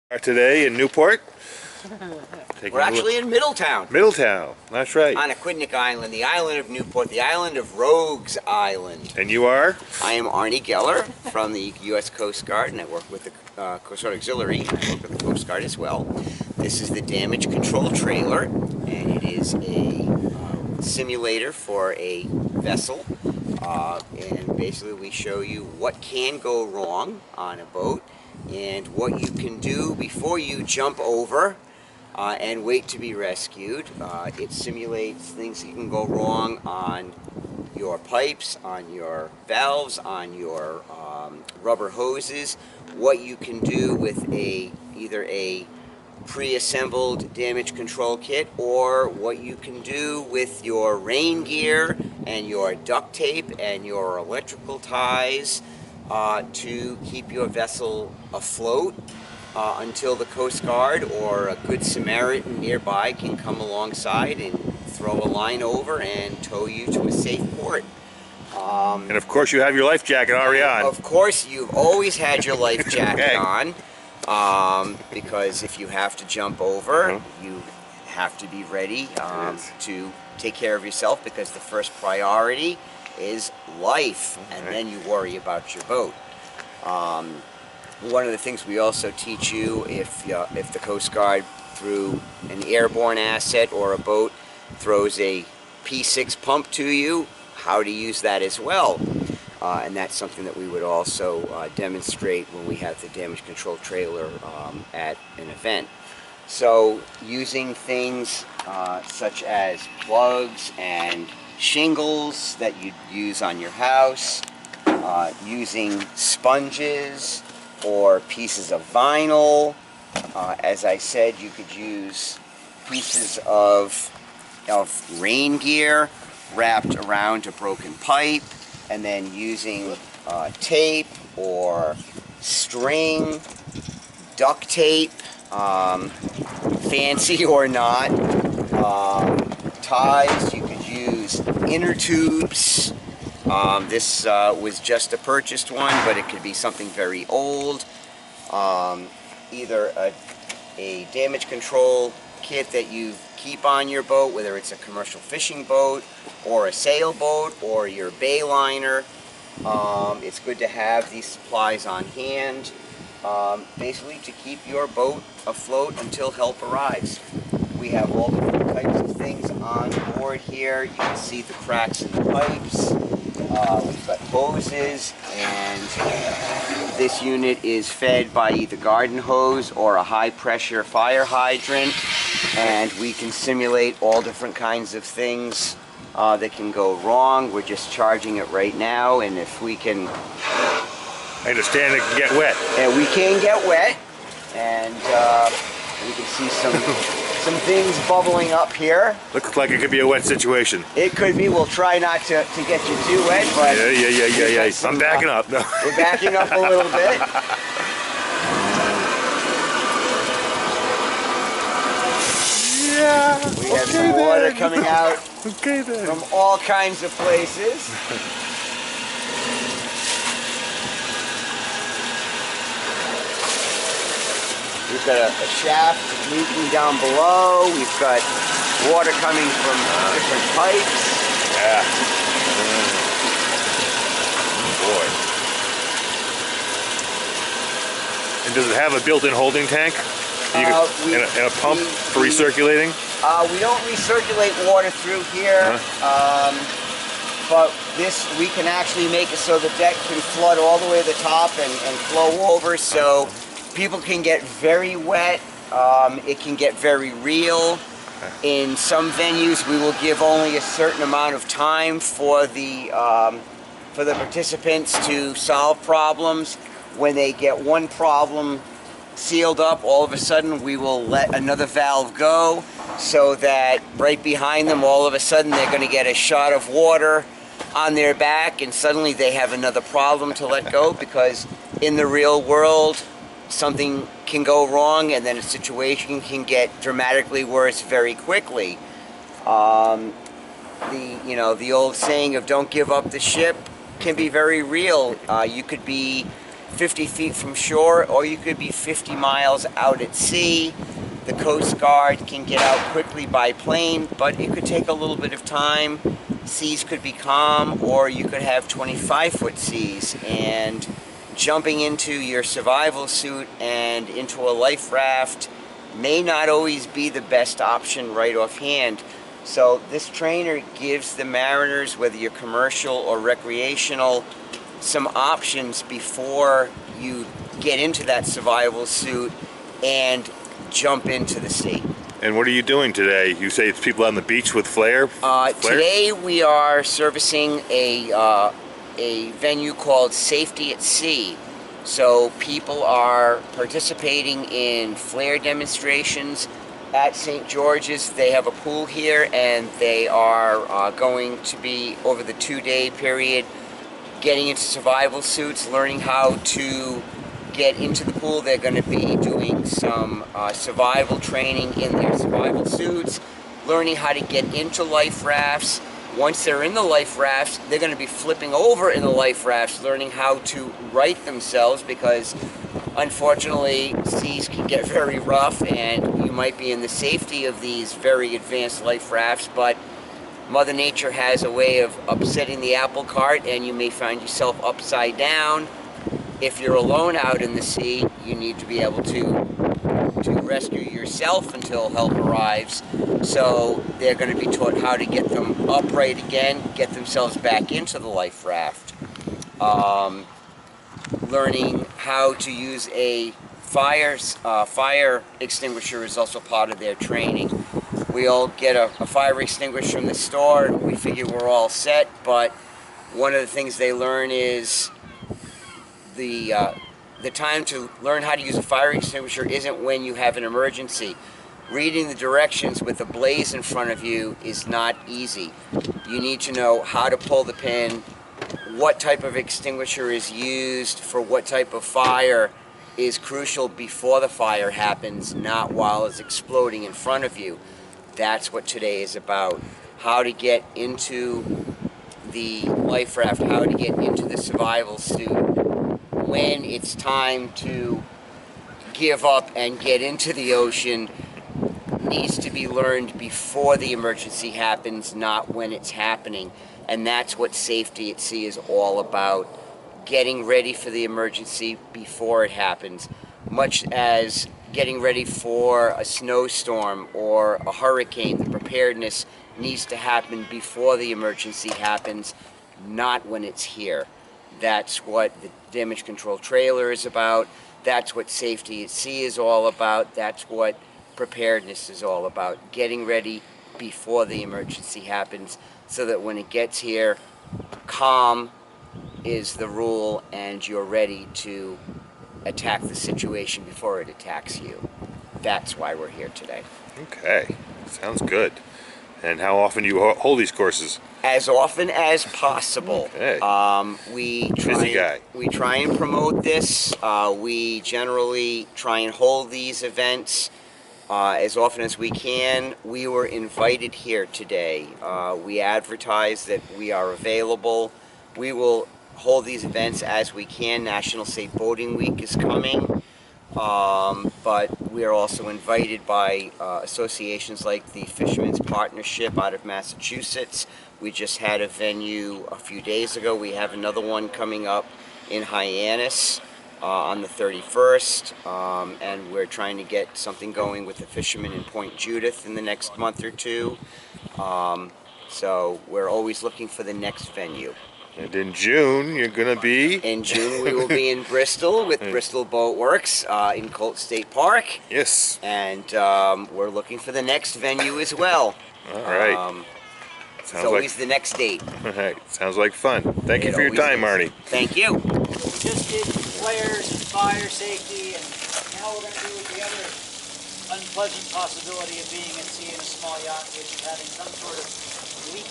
Today in Newport. We're actually in Middletown. Middletown, that's right. On Aquidneck Island, the island of Newport, the island of Rogues Island. And you are? I am Arnie Geller from the U.S. Coast Guard, and I work with the Coast Guard Auxiliary. I work with the Coast Guard as well. This is the damage control trailer, and it is a simulator for a vessel. And basically we show you what can go wrong on a boat and what you can do before you jump over and wait to be rescued. It simulates things that can go wrong on your pipes, on your valves, on your rubber hoses, what you can do with either a pre-assembled damage control kit or what you can do with your rain gear and your duct tape and your electrical ties to keep your vessel afloat until the Coast Guard or a good Samaritan nearby can come alongside and throw a line over and tow you to a safe port. And of course you have your life jacket already on. Of course you've always had your life jacket on, because if you have to jump over, you have to be ready to take care of yourself, because the first priority is life, and then you worry about your boat. One of the things we also teach you, if the Coast Guard, through an airborne asset or a boat, throws a P6 pump to you, how to use that as well. And that's something that we would also demonstrate when we have the damage control trailer at an event. So using things such as plugs and shingles that you'd use on your house, using sponges or pieces of vinyl. As I said, you could use pieces of rain gear wrapped around a broken pipe, and then using tape or string, duct tape, fancy or not, ties. You could use inner tubes. This was just a purchased one, but it could be something very old. Either a damage control kit that you keep on your boat, whether it's a commercial fishing boat or a sailboat or your bay liner. It's good to have these supplies on hand, basically to keep your boat afloat until help arrives. We have all different types of things on board here. You can see the cracks in the pipes. We've got hoses, and this unit is fed by either garden hose or a high pressure fire hydrant, and we can simulate all different kinds of things that can go wrong. We're just charging it right now, and if we can... I understand it can get wet. And we can get wet, and we can see some things bubbling up here. Looks like it could be a wet situation. It could be. We'll try not to get you too wet, but... Yeah. I'm backing up. No. We're backing up a little bit. Yeah. We have some water coming out then. from all kinds of places. We've got a shaft leaking down below. We've got water coming from different pipes. Yeah. Boy. And does it have a built-in holding tank? And a pump for recirculating? We don't recirculate water through here, but we can actually make it so the deck can flood all the way to the top and flow over, so people can get very wet. It can get very real. In some venues, we will give only a certain amount of time for the participants to solve problems. When they get one problem sealed up, all of a sudden we will let another valve go, so that right behind them, all of a sudden they're going to get a shot of water on their back, and suddenly they have another problem to let go, because in the real world, something can go wrong, and then a situation can get dramatically worse very quickly. The old saying of "don't give up the ship" can be very real. You could be 50 feet from shore, or you could be 50 miles out at sea. The Coast Guard can get out quickly by plane, but it could take a little bit of time. Seas could be calm, or you could have 25-foot seas, and jumping into your survival suit and into a life raft may not always be the best option right offhand. So this trainer gives the mariners, whether you're commercial or recreational, some options before you get into that survival suit and jump into the sea. And what are you doing today? You say it's people on the beach with flare? Today we are servicing a venue called Safety at Sea. So people are participating in flare demonstrations at St. George's. They have a pool here, and they are going to be, over the 2-day period, getting into survival suits, learning how to get into the pool. They're going to be doing some survival training in their survival suits, learning how to get into life rafts. Once they're in the life rafts, they're going to be flipping over in the life rafts, learning how to right themselves, because unfortunately seas can get very rough and you might be in the safety of these very advanced life rafts, but Mother Nature has a way of upsetting the apple cart, and you may find yourself upside down. If you're alone out in the sea, you need to be able to rescue yourself until help arrives. So they're going to be taught how to get them upright again, get themselves back into the life raft. Learning how to use a fire extinguisher is also part of their training. We all get a fire extinguisher from the store, and we figure we're all set, but one of the things they learn is the time to learn how to use a fire extinguisher isn't when you have an emergency. Reading the directions with a blaze in front of you is not easy. You need to know how to pull the pin, what type of extinguisher is used for what type of fire is crucial before the fire happens, not while it's exploding in front of you. That's what today is about. How to get into the life raft, how to get into the survival suit, when it's time to give up and get into the ocean needs to be learned before the emergency happens, not when it's happening. And that's what Safety at Sea is all about. Getting ready for the emergency before it happens. Much as getting ready for a snowstorm or a hurricane, the preparedness needs to happen before the emergency happens, not when it's here. That's what the damage control trailer is about. That's what Safety at Sea is all about. That's what preparedness is all about. Getting ready before the emergency happens so that when it gets here, calm is the rule and you're ready to attack the situation before it attacks you. That's why we're here today. Okay, sounds good. And how often do you hold these courses? As often as possible. Okay. We try and promote this. We generally try and hold these events as often as we can. We were invited here today. We advertise that we are available. We will hold these events as we can. National Safe Boating Week is coming. But we are also invited by associations like the Fishermen's Partnership out of Massachusetts. We just had a venue a few days ago. We have another one coming up in Hyannis on the 31st, and we're trying to get something going with the fishermen in Point Judith in the next month or two. So we're always looking for the next venue. And in June, you're going to be? In June, we will be in Bristol with Bristol Boat Works in Colt State Park. Yes. And we're looking for the next venue as well. All right. It's always the next date. All right. Sounds like fun. Thank you for your time, Marty. Thank you. We just did flares and fire safety, and now we're going to do the other unpleasant possibility of being at sea in a small yacht, which is having some sort of leak,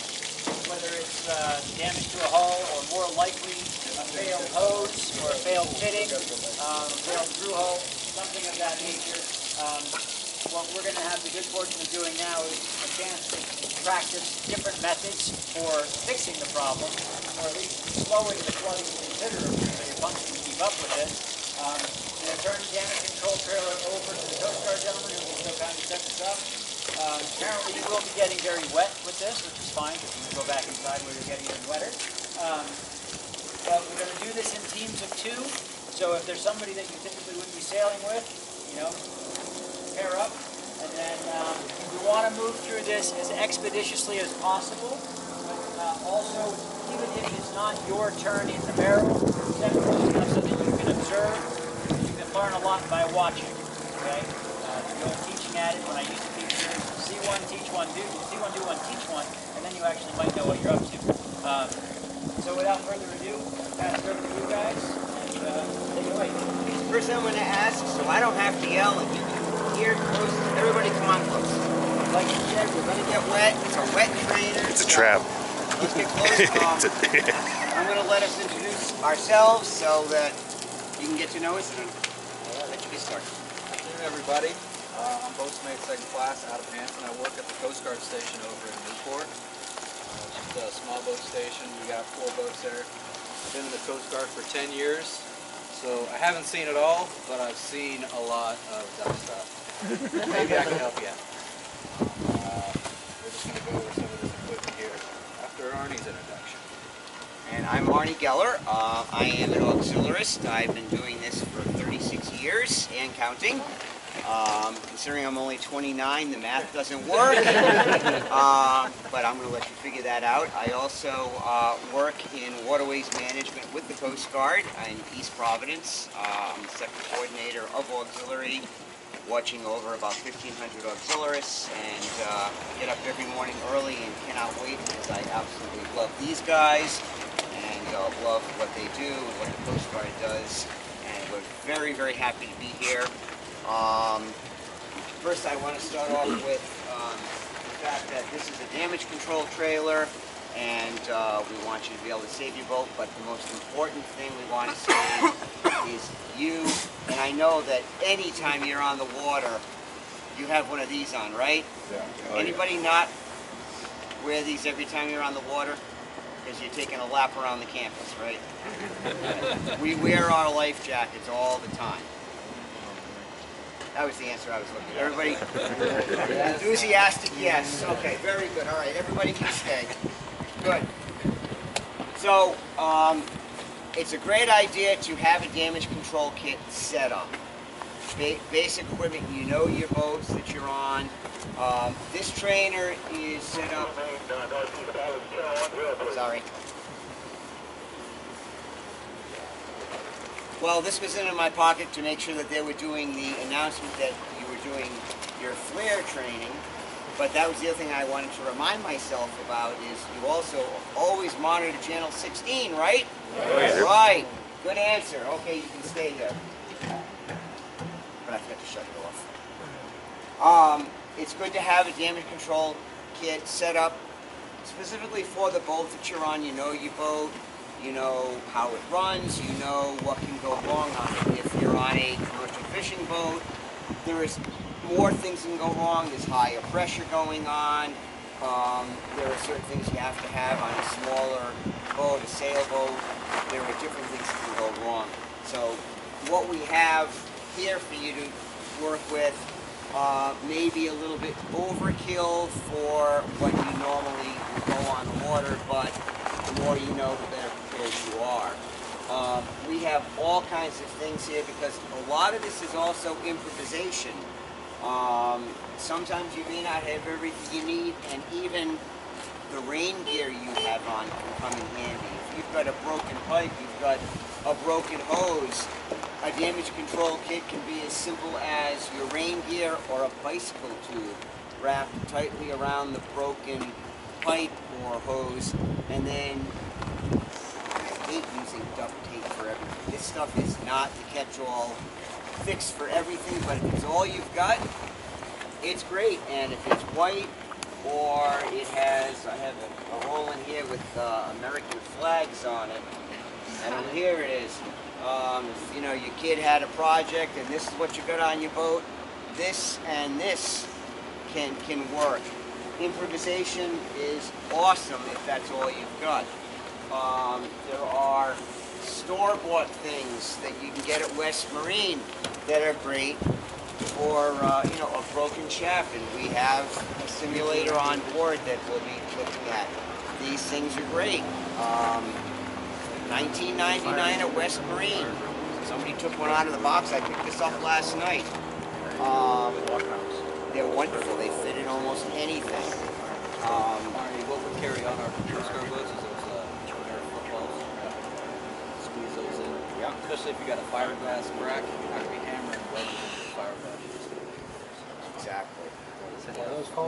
whether it's damage to a hull or more likely a failed hose or a failed fitting, failed through hull, something of that nature. What we're going to have the good fortune of doing now is a chance to practice different methods for fixing the problem, or at least slowing the flooding considerably so your pumps can keep up with it. So if there's somebody that you typically wouldn't be sailing with, you know, pair up. And then we want to move through this as expeditiously as possible. But also, even if it's not your turn in the barrel, set close enough so that you can observe. You can learn a lot by watching. Okay? Going teaching at it, when I used to teach here, see one, teach one, do one, teach one, and then you actually might know what you're up to. So without further ado, pass it over to you guys, and take it away. First I'm going to ask, so I don't have to yell and you can hear close. Everybody come on close. Like you said, we're going to get wet. It's a wet trainer. It's a trap. Let's get close. I'm going to let us introduce ourselves so that you can get to know us, and I'll let you get started. Good afternoon, everybody. I'm boatsmate second class out of Hanson. I work at the Coast Guard station over in Newport. Just a small boat station. We got 4 boats there. I've been in the Coast Guard for 10 years, so I haven't seen it all, but I've seen a lot of that stuff. Maybe I can help you out. We're just going to go over some of this equipment here after Arnie's introduction. And I'm Arnie Geller. I am an auxiliarist. I've been doing this for 36 years and counting. Considering I'm only 29, the math doesn't work. But I'm going to let you figure that out. I also work in waterways management with the Coast Guard in East Providence. I'm the second coordinator of auxiliary, watching over about 1,500 auxiliarists, and get up every morning early and cannot wait because I absolutely love these guys and love what they do and what the Coast Guard does. And we're very, very happy to be here. First I want to start off with the fact that this is a damage control trailer, and we want you to be able to save your boat, but the most important thing we want to save is you. And I know that anytime you're on the water, you have one of these on, right? Yeah. Anybody not wear these every time you're on the water? Because you're taking a lap around the campus, right? We wear our life jackets all the time. That was the answer I was looking for. Everybody? Enthusiastic, yes. Okay, very good. All right, everybody can stay. Good. So, it's a great idea to have a damage control kit set up. Basic equipment, you know your boats that you're on. This trainer is set up... Sorry. Well, this was in my pocket to make sure that they were doing the announcement that you were doing your flare training. But that was the other thing I wanted to remind myself about is you also always monitor channel 16, right? Oh, yeah. Right. Good answer. Okay, you can stay there. But I forgot to shut it off. It's good to have a damage control kit set up specifically for the boat that you're on. You know your boat. You know how it runs, you know what can go wrong on it. If you're on a commercial fishing boat, there is more things can go wrong. There's higher pressure going on. There are certain things you have to have on a smaller boat, a sailboat. There are different things that can go wrong. So what we have here for you to work with may be a little bit overkill for what you normally would go on the water, but the more you know, the better prepared you are. We have all kinds of things here because a lot of this is also improvisation. Sometimes you may not have everything you need, and even the rain gear you have on can come in handy. If you've got a broken pipe, you've got a broken hose, a damage control kit can be as simple as your rain gear or a bicycle tube wrapped tightly around the broken pipe or hose, and then I hate using duct tape for everything. This stuff is not the catch-all fix for everything, but if it's all you've got, it's great. And if it's white or it has, I have a roll in here with American flags on it, and here it is. If, you know, your kid had a project and this is what you got on your boat, this and this can work. Improvisation is awesome if that's all you've got. There are store-bought things that you can get at West Marine that are great for you know, a broken shaft, and we have a simulator on board that we'll be looking at. These things are great. $19.99 at West Marine. Somebody took one out of the box. I picked this up last night. They're wonderful. They fit in almost anything. What would carry on our Coast Guard boats is those Nerf footballs. Squeeze those in. Yeah. Especially if you got a fiberglass crack, you're not going to be hammering wedges into the fiberglass. You're just gonna be- Exactly.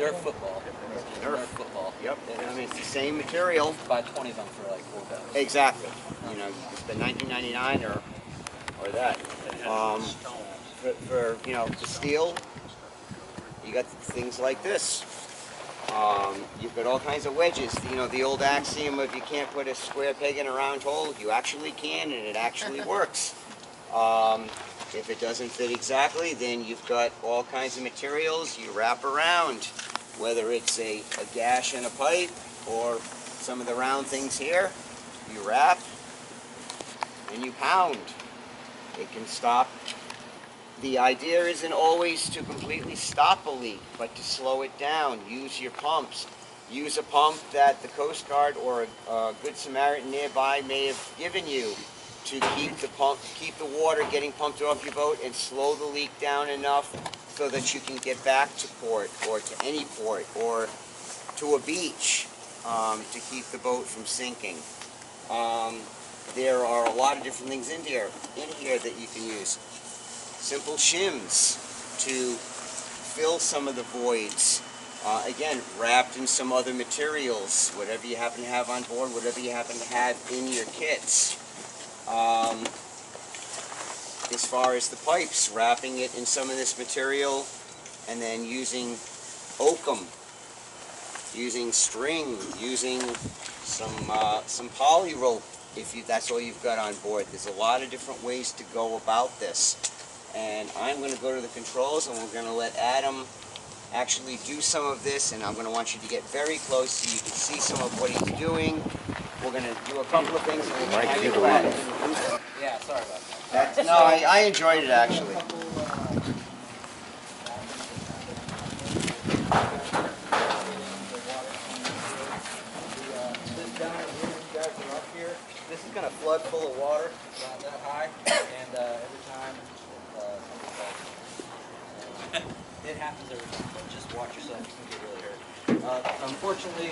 Nerf football. Nerf. Football. Yep. I mean, it's the same material. Buy 20 of them for like $4. Exactly. You know, you can spend $19.99 or that. For you know, the steel, you got things like this. You've got all kinds of wedges. You know, the old axiom of you can't put a square peg in a round hole. You actually can, and it actually works. If it doesn't fit exactly, then you've got all kinds of materials you wrap around, whether it's a gash in a pipe or some of the round things here. You wrap and you pound. It can stop. The idea isn't always to completely stop a leak, but to slow it down. Use your pumps. Use a pump that the Coast Guard or a Good Samaritan nearby may have given you to keep the water getting pumped off your boat and slow the leak down enough so that you can get back to port or to any port or to a beach to keep the boat from sinking. There are a lot of different things in here that you can use. Simple shims to fill some of the voids. Again, wrapped in some other materials, whatever you happen to have on board, whatever you happen to have in your kits. As far as the pipes, wrapping it in some of this material and then using oakum, using string, using some poly rope if that's all you've got on board. There's a lot of different ways to go about this. And I'm going to go to the controls and we're going to let Adam actually do some of this, and I'm going to want you to get very close so you can see some of what he's doing. We're going to do a couple of things and we're going to have you go at it. Yeah, sorry about that. No, I enjoyed it actually. This is going to flood full of water, not that high, and every time it happens every time, but just watch yourself, it's going to get really hurt. Unfortunately,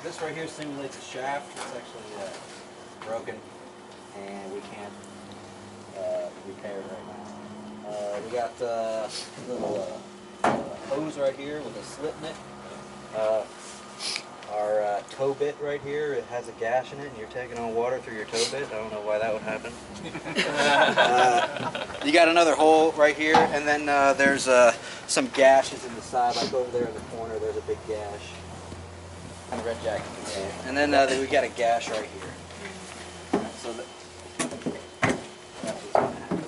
this right here simulates a shaft. It's actually broken, and we can't repair it right now. We got a little hose right here with a slit in it. Our toe bit right here, it has a gash in it, and you're taking on water through your toe bit. I don't know why that would happen. You got another hole right here, and then there's some gashes in the side, like over there in the corner. There's a big gash. And the red jacket can see it. And then we got a gash right here. So that's what's gonna happen.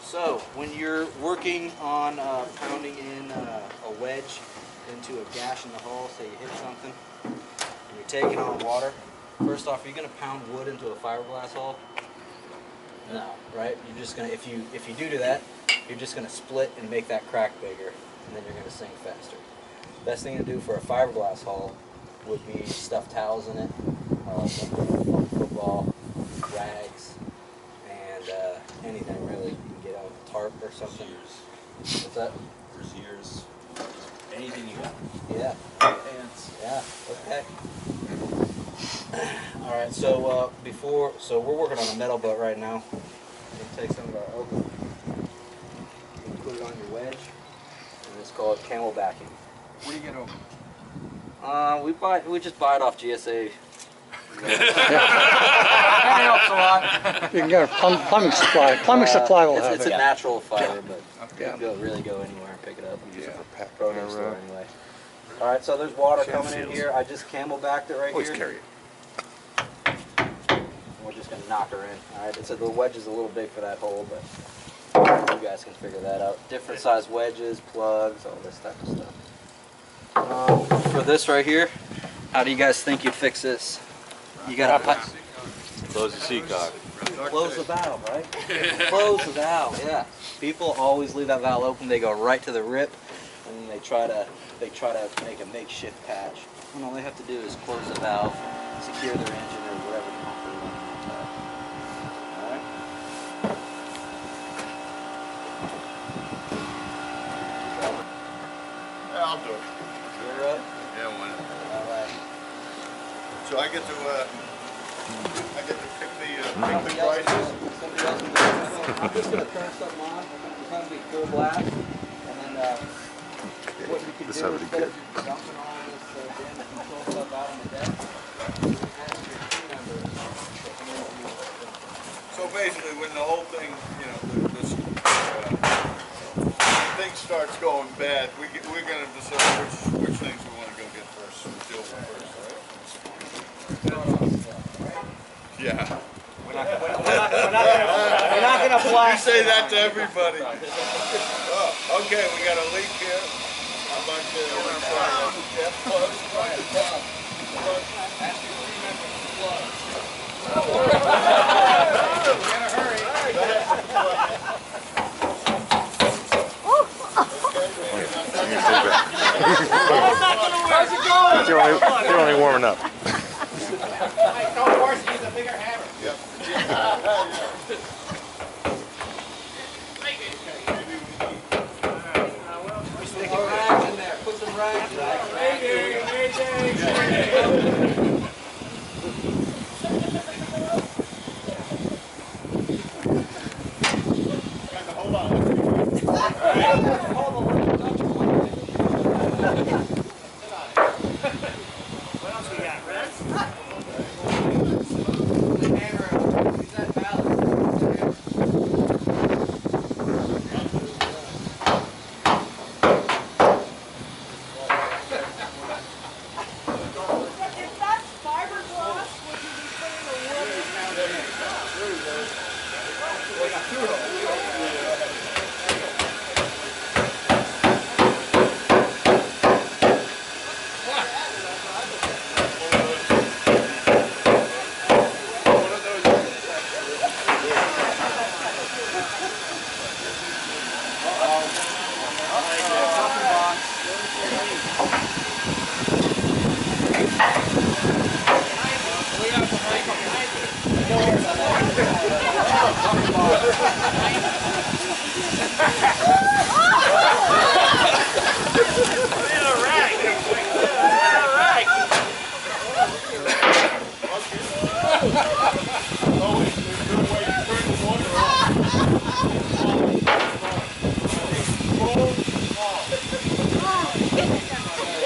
So, when you're working on pounding in a wedge into a gash in the hull, say you hit something, and you're taking on water, first off, are you going to pound wood into a fiberglass hull? No, right? You're just going to, if you do that, you're just going to split and make that crack bigger, and then you're going to sink faster. Best thing to do for a fiberglass hull would be stuff towels in it, football, rags, and anything really. You can get on a tarp or something. What's that? Braziers, anything you got. Yeah. Pants. Yeah. Okay. All right. So so we're working on a metal boat right now. You take some of our oakum, you put it on your wedge, and it's called camelbacking. Where do you get oakum? We just buy it off GSA. That helps a lot. You can get a plumbing supply. Plumbing supply will have It's it. a natural fiber, but Yeah. you can really go anywhere and pick it up. Use it for Produce store anyway. All right, so there's water coming in here. I just camelbacked it right Always here. carry it. We're just gonna knock her in. All right, so the wedge is a little big for that hole, but you guys can figure that out. Different size wedges, plugs, all this type of stuff. For this right here, how do you guys think you'd fix this? You gotta Close the seacock. close the valve, right? Close the valve, yeah. People always leave that valve open. They go right to the rip, and then they try to make a makeshift patch. And all they have to do is close the valve, secure their engine or whatever pump they're running on top. All right. Yeah, I'll do it. You're up. Yeah, why not? All right. So I get to pick the Somebody else prices. will do it. I'm just going to turn something on. It's going to be full blast. And then what you can do instead of dumping all this damage control stuff out on the deck, you can ask your team members to come in and use it. So basically, when the whole thing, you know, thing starts going bad, we're going to decide which things we want to go get first, deal with first, right? Yeah. We're not gonna You blast. say that to everybody. Oh, okay, we got a leak here. How about They're only warming up. Put some rags in there. Put some rags in there. What else we got, Red? If that's fiberglass, would you be putting a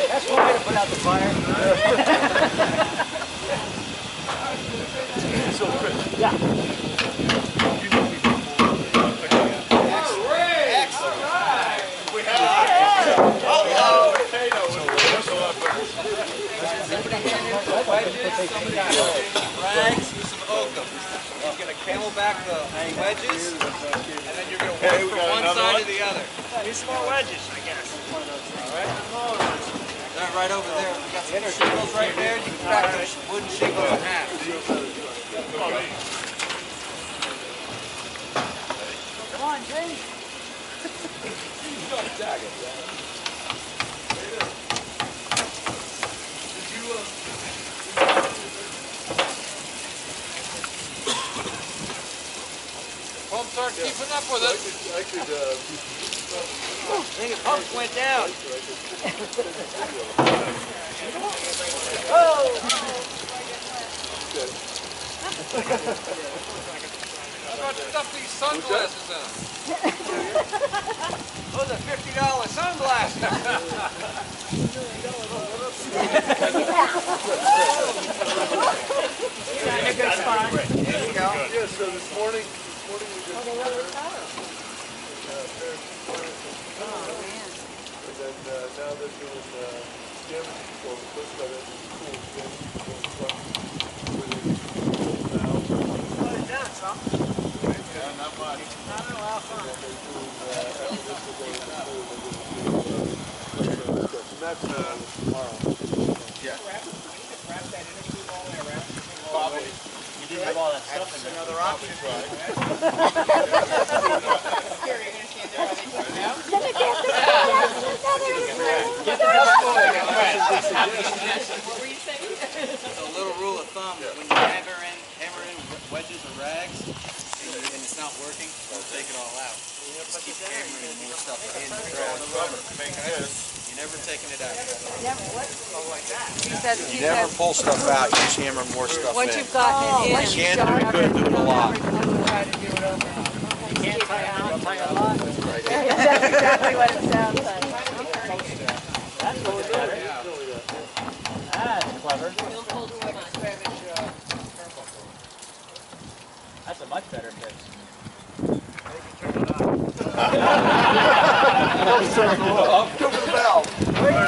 That's one way to put out the fire. Rags, use some oakum. You're going to camelback the wedges, and then you're going to work from one side to the other. These small wedges, I guess. That right over there. We got some shingles right there. You can crack those wooden shingles in half. Come on, James. Pumps aren't keeping up with it. I could I think the pump went down. How about stuff these sunglasses in them? Those are $50 sunglasses. There you go. yeah, so this morning we did and then now they're doing damage control. The Coast Guard has these cool damage control trucks where they pull valves. Slow it down some. Yeah, not much. I don't know how far. And they do after this they go to the pool, they do and that's tomorrow. Yeah. Probably. You didn't have all that stuff in there. Another option, right? So a little rule of thumb, when you hammer in wedges or rags, and it's not working, don't take it all out. Just keep hammering more stuff in. You're never taking it out. He You never pull stuff out, you just hammer more stuff once in. you've gotten it in, You can do it good, do it a lot. Can't tie a knot, tie a lot. That's exactly what it sounds like. That's what it's better. That's clever. That's a much better fix.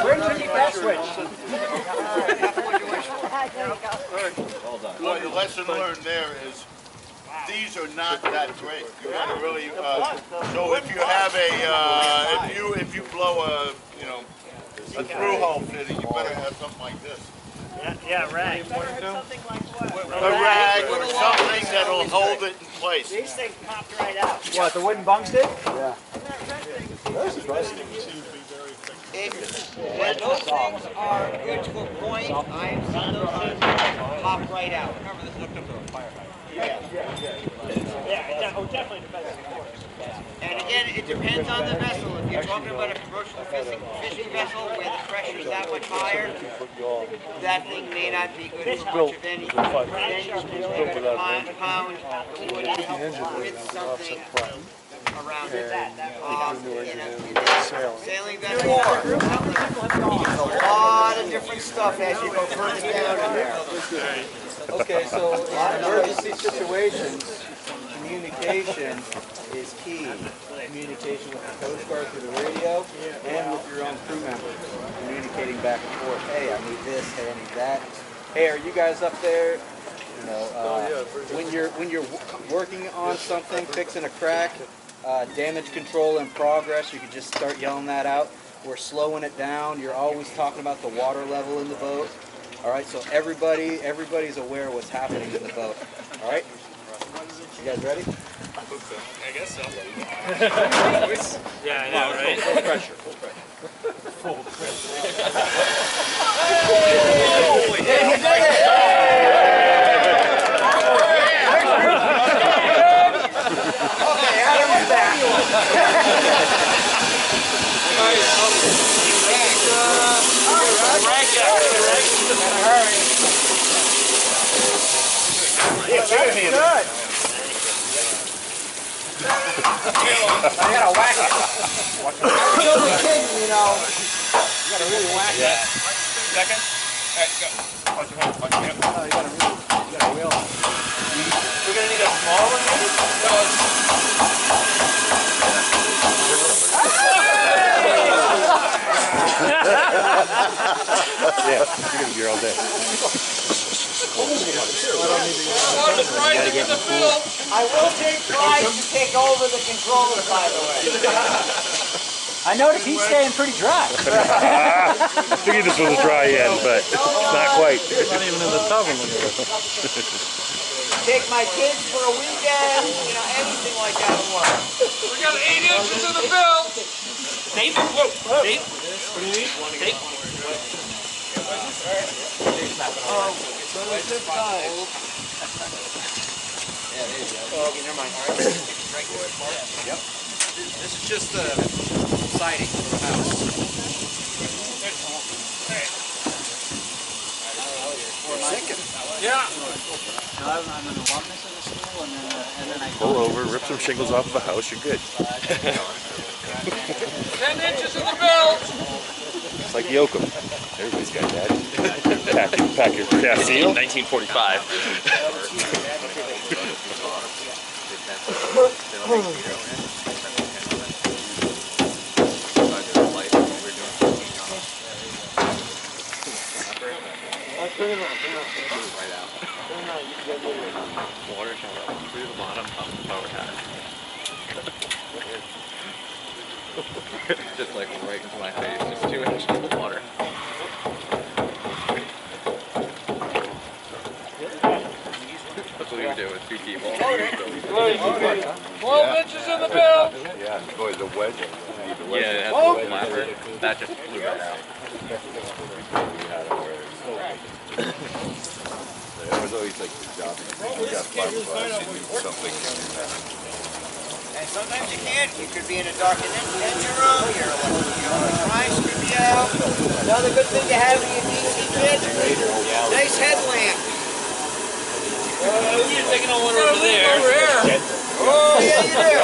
Where did you keep that switch? Well, the lesson learned there is these are not that great. You want to really. So if you have a, if you blow a, a through hole fitting, you better have something like this. Yeah, rag. A rag or something that'll hold it in place. These things popped right out. What, the wooden bung stick? When those things are good to a point, I've seen those things pop right out. Remember, this is hooked up to a fire hydrant. Yeah, definitely depends on the course. And again, it depends on the vessel. If you're talking about a commercial fishing vessel where the pressure is that much higher, that thing may not be good as much of anything. Then you can compound the wood with something around it. In a sailing vessel, there's a lot of different stuff as you go further down in there. Okay, so in emergency situations, communication is key. Communication with the Coast Guard through the radio and with your own crew members. Communicating back and forth. Hey, I need this. Hey, I need that. Hey, are you guys up there? You know, when you're working on something, fixing a crack, damage control in progress, you can just start yelling that out. We're slowing it down. You're always talking about the water level in the boat. All right, so everybody's aware of what's happening in the boat. All right, you guys ready? I guess so. Yeah, I know, right? Full pressure, full pressure. I gotta whack it. I'm only kidding, you know. You gotta really whack it. Second? All right, go. Watch your hand. Watch your hand. No, you gotta wheel it. We're going to need a small one, maybe? Yeah, you're going to be here all day. I will take pride to take over the controller, by the way. I noticed he's staying pretty dry. I figured this was a dry end, but not quite. Not even in the tub. Take my kids for a weekend, anything like that will work. We got 8 inches in the bill. Dave? Whoa, Dave? What do you need? Dave? Never mind. Yep. This is just the siding for the house. Yeah. I'm an alumnus of the school, and then I Pull over, rip some shingles off of a house, you're good. 10 inches in the bill. It's like Yoakum. Everybody's got that. Pack your seal. 1945. Water shower through the bottom of the power hat. Just like right into my face, just 2 inches of water. That's what we would do with 2 people. 12 inches in the bill. Yeah, boy, the wedge. Yeah, it has a little flapper. That just flew right out. It was always like the job. You got fiberglass, you need something. And sometimes you can't. You could be in a dark engine room, your electronics could be out. Another good thing to have in your DC kit, nice headlamp. You're taking on one over there. Oh, yeah, you do.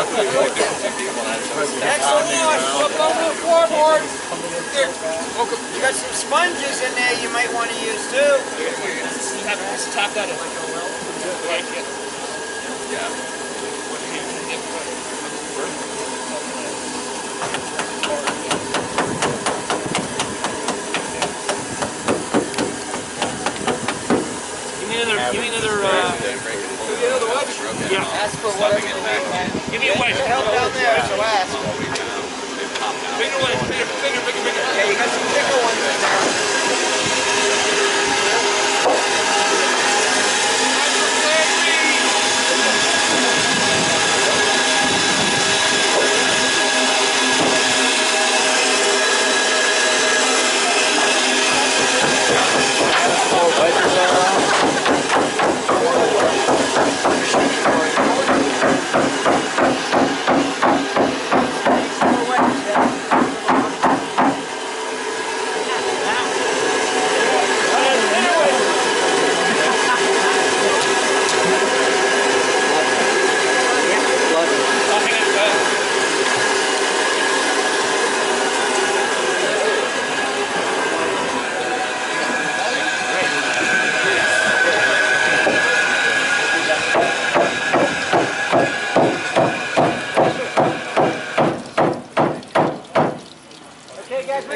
Excellent wash. Up over the floorboard. You got some sponges in there you might want to use too. Tap that in. Give me another, yeah. Ask for whatever you need. Give me a wedge. Help down there, so ask. Bigger wedge, bigger. Yeah, you got some bigger ones in there.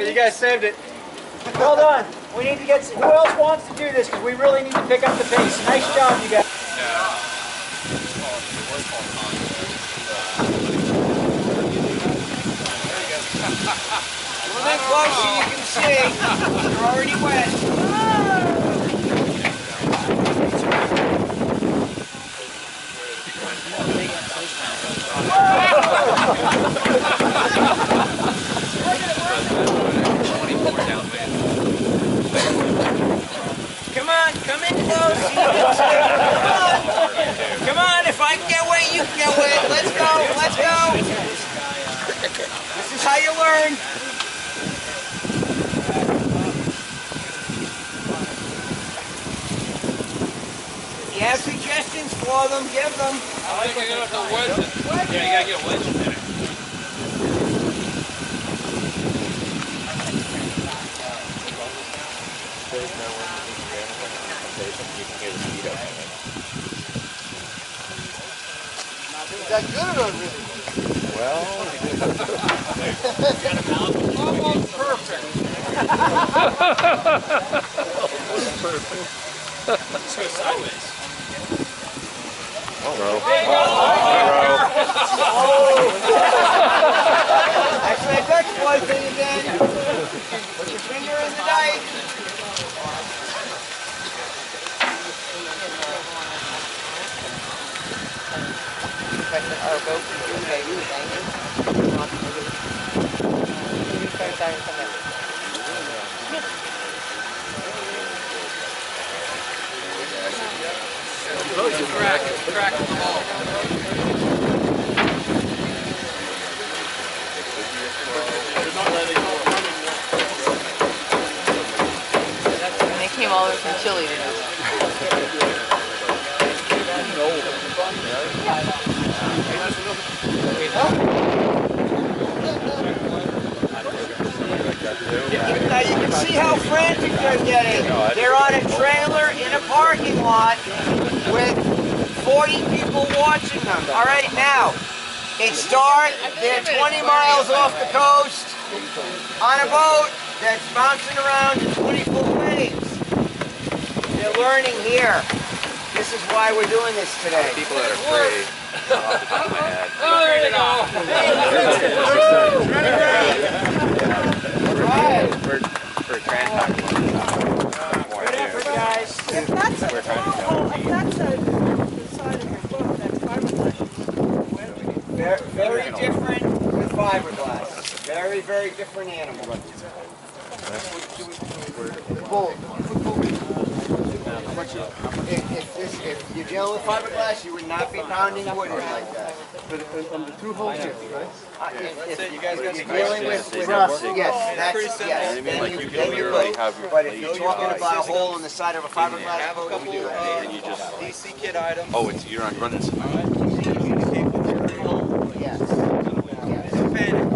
You guys saved it. Well done. We need to get, who else wants to do this? Because we really need to pick up the pace. Nice job, you guys. A little bit closer, you can see. You're already wet. Come on, come in close. Come on, if I can get wet, you can get wet. Let's go. This is how you learn. If you have suggestions for them, give them. I think I got the wedge. Yeah, you gotta get a wedge in there. Is that good or really? Almost perfect. Let's go sideways. Actually, I got one thing again. Put your finger in the dike. Crack in the wall. They came all the way from Chile to do. Now you can see how frantic they're getting. They're on a trailer in a parking lot with 40 people watching them. All right, now, it's dark. They're 20 miles off the coast on a boat that's bouncing around in 20-foot waves. They're learning here. This is why we're doing this today. People that are afraid. Off the top of my head. Oh, there you go. Right. For transport. Good effort, guys. If that's a the side of your book, that's fiberglass. Very different with fiberglass. Very very different animal. The bull. If you're dealing with fiberglass, you would not be pounding wood in like that. But on the two holes here, right? If You guys got you're some dealing with rust, yes, that's Pretty simple. yes. I mean, like, you Then can you're literally good. have your But if blade you're talking dry. about a hole in the side of a fiberglass Have a boat, couple and you just DC kit items. oh, it's you're not running some. yes. No panic.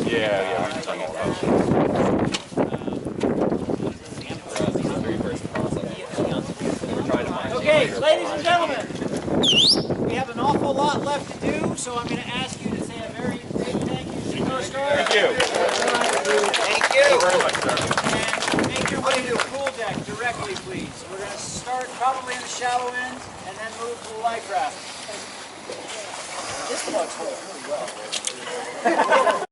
Yeah, we've done all that. Okay, ladies and gentlemen, we have an awful lot left to do, so I'm going to ask you to say a very big thank you to the Coast Guard. Thank you. Thank you. Very much, sir. And make your way to the pool deck directly, please. We're going to start probably in the shallow end and then move to the light craft. This looks really well.